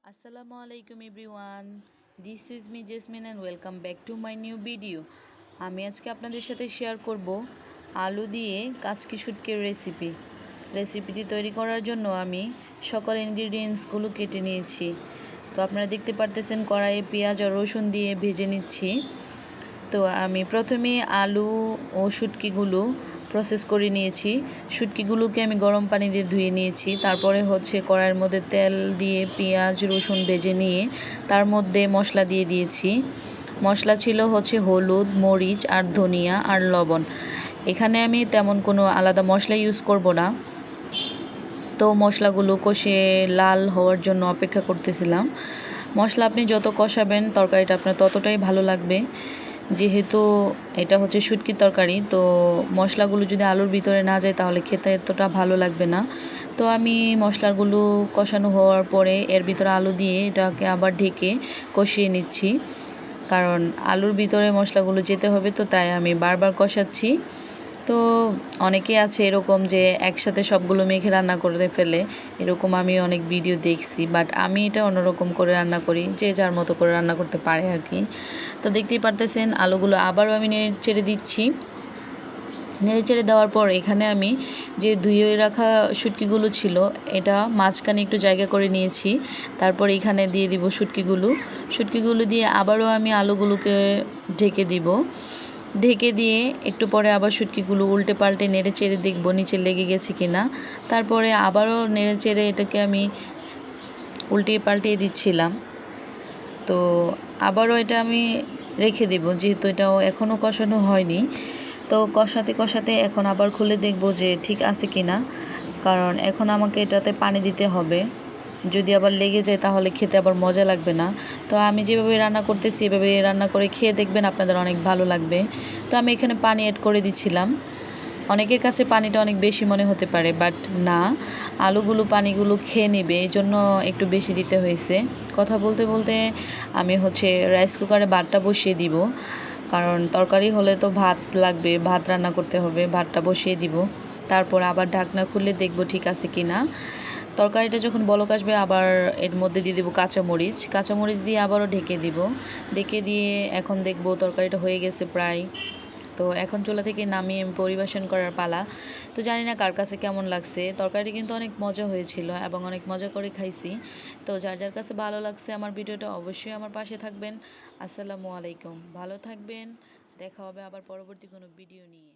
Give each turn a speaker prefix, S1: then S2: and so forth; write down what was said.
S1: Assalamu alaikum everyone. This is me Jasmine and welcome back to my new video. আমি আজকে আপনাদের সাথে share করব আলু দিয়ে কাচকি শুটকির রেসিপিটি তৈরি করার জন্য আমি সকল ইনগ্রেডিয়েন্টসগুলো কেটে নিয়েছি। তো আপনারা দেখতে পারতেছেন কড়াইয়ে পেঁয়াজ আর রসুন দিয়ে ভেজে নিচ্ছি। তো আমি প্রথমে আলু ও শুটকিগুলো প্রসেস করে নিয়েছি। শুটকিগুলোকে আমি গরম পানি দিয়ে ধুয়ে নিয়েছি। তারপরে কড়াইয়ের মধ্যে তেল দিয়ে পেঁয়াজ রসুন ভেজে নিয়ে তার মধ্যে মশলা দিয়ে দিয়েছি। মশলা ছিল হলুদ, মরিচ আর ধনিয়া আর লবণ। এখানে আমি তেমন কোনো আলাদা মশলা ইউজ করব না। তো মশলাগুলো কষে লাল হওয়ার জন্য অপেক্ষা করতেছিলাম। মশলা আপনি যত কষাবেন তরকারিটা আপনার ততটাই ভালো লাগবে। যেহেতু এটা শুটকির তরকারি, তো মশলাগুলো যদি আলুর ভিতরে না যায় তাহলে খেতে এতটা ভালো লাগবে না। তো আমি মশলাগুলো কষানো হওয়ার পরে এর ভিতরে আলু দিয়ে এটাকে আবার ঢেকে কষিয়ে নিচ্ছি, কারণ আলুর ভিতরে মশলাগুলো যেতে হবে, তো তাই আমি বারবার কষাচ্ছি। তো অনেকে আছে এরকম যে একসাথে সবগুলো মেখে রান্না করে ফেলে, এরকম আমি অনেক ভিডিও দেখছি, বাট আমি এটা অন্যরকম করে রান্না করি, যে যার মতো করে রান্না করতে পারে আর কি। তো দেখতেই পারতেছেন আলুগুলো আবারও আমি নেড়ে চেড়ে দিচ্ছি। নেড়ে চেড়ে দেওয়ার পর এখানে আমি যে ধুয়ে রাখা শুটকিগুলো ছিল এটা মাঝখানে একটু জায়গা করে নিয়েছি। তারপর এখানে দিয়ে দিব শুটকিগুলো দিয়ে আবারও আমি আলুগুলোকে ঢেকে দিব। ঢেকে দিয়ে একটু পরে আবার শুটকিগুলো উল্টে পাল্টে নেড়ে চেড়ে দেখবো নিচে লেগে গেছে কিনা। তারপরে আবারও নেড়ে চেড়ে এটাকে আমি উল্টিয়ে পাল্টিয়ে দিচ্ছিলাম। তো আবারও এটা আমি রেখে দেব, যেহেতু এটাও এখনও কষানো হয়নি। তো কষাতে কষাতে এখন আবার খুলে দেখব যে ঠিক আছে কিনা, কারণ এখন আমাকে এটাতে পানি দিতে হবে। যদি আবার লেগে যায় তাহলে খেতে আবার মজা লাগবে না। তো আমি যেভাবে রান্না করতেছি এভাবে রান্না করে খেয়ে দেখবেন, আপনাদের অনেক ভালো লাগবে। তো আমি এখানে পানি অ্যাড করে দিচ্ছিলাম। অনেকের কাছে পানিটা অনেক বেশি মনে হতে পারে, বাট না, আলুগুলো পানিগুলো খেয়ে নেবে, এই জন্য একটু বেশি দিতে হয়েছে। কথা বলতে বলতে আমি রাইস কুকারে ভাতটা বসিয়ে দিব, কারণ তরকারি হলে তো ভাত লাগবে, ভাত রান্না করতে হবে। ভাতটা বসিয়ে দিব, তারপর আবার ঢাকনা খুলে দেখব ঠিক আছে কি না। তরকারিটা যখন বলক আসবে আবার এর মধ্যে দিয়ে দেবো কাঁচামরিচ দিয়ে আবারও ঢেকে দিব। ঢেকে দিয়ে এখন দেখব তরকারিটা হয়ে গেছে প্রায়। তো এখন চুলা থেকে নামিয়ে পরিবেশন করার পালা। তো জানি না কার কাছে কেমন লাগছে, তরকারিটা কিন্তু অনেক মজা হয়েছিল এবং অনেক মজা করে খাইছি। তো যার যার কাছে ভালো লাগছে আমার ভিডিওটা অবশ্যই আমার পাশে থাকবেন। আসসালামু আলাইকুম, ভালো থাকবেন। দেখা হবে আবার পরবর্তী কোনো ভিডিও নিয়ে।